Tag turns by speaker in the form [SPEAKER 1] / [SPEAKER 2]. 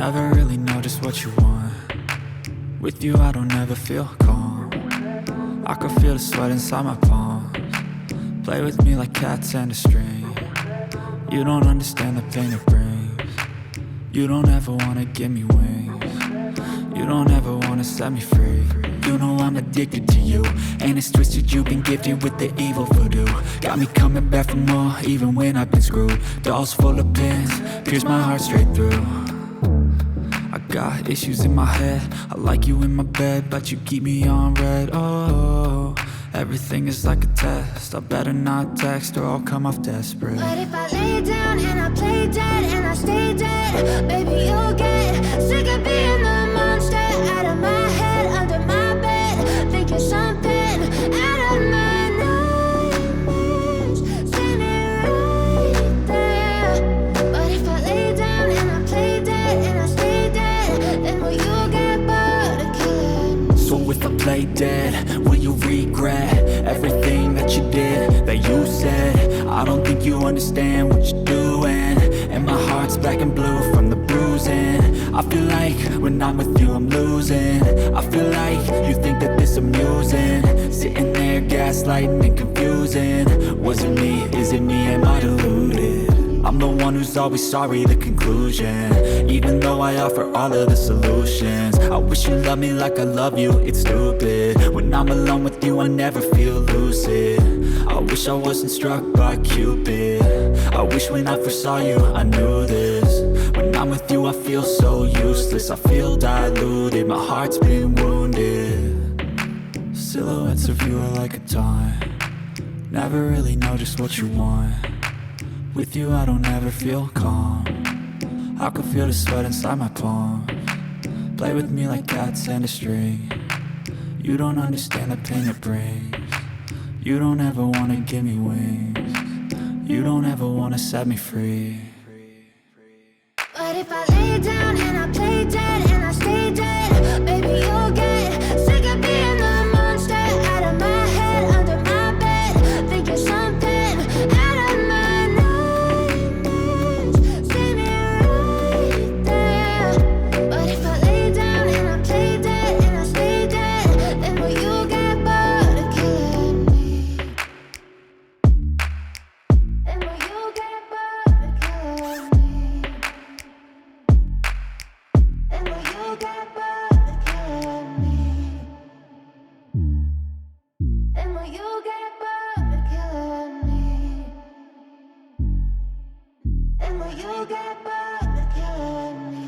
[SPEAKER 1] Never really know just what you want. With you I don't ever feel calm. I can feel the sweat inside my palms. Play with me like cats and a string. You don't understand the pain it brings. You don't ever wanna give me wings. You don't ever wanna set me free. You know I'm addicted to you, and it's twisted, you've been gifted with the evil voodoo. Got me coming back for more, even when I've been screwed. Dolls full of pins, pierce my heart straight through. I got issues in my head, I like you in my bed, but you keep me on red. Oh, everything is like a test, I better not text or I'll come off desperate.
[SPEAKER 2] But if I lay down and I play dead and I stay dead, baby you'll get sick of being the monster out of my head, under my bed, thinking something out of my nightmares, standing right there. But if I lay down and I play dead and I stay dead, then will you get bored of killing me?
[SPEAKER 1] So if I play dead, will you regret everything that you did, that you said? I don't think you understand what you're doing, and my heart's black and blue from the bruising. I feel like when I'm with you I'm losing. I feel like you think that this amusing, sitting there gaslighting and confusing. Was it me? Is it me? Am I deluded? I'm the one who's always sorry, the conclusion. Even though I offer all of the solutions, I wish you loved me like I love you, it's stupid. When I'm alone with you I never feel lucid. I wish I wasn't struck by Cupid. I wish when I first saw you I knew this. When I'm with you I feel so useless, I feel diluted, my heart's been wounded. Silhouettes of you are like a taunt. Never really know just what you want. With you I don't ever feel calm. I can feel the sweat inside my palms. Play with me like cats and a string. You don't understand the pain it brings. You don't ever wanna give me wings. You don't ever wanna set me free.
[SPEAKER 2] But if I lay down and I play dead and I stay dead, baby you'll get sick of being the monster out of my head, under my bed, thinking something out of my nightmares, standing right there. But if I lay down and I play dead and I stay dead, then will you get bored of killing me? Then will you get bored of killing me? And will you get bored of killing me? And will you get bored of killing me? And will you get bored of killing me?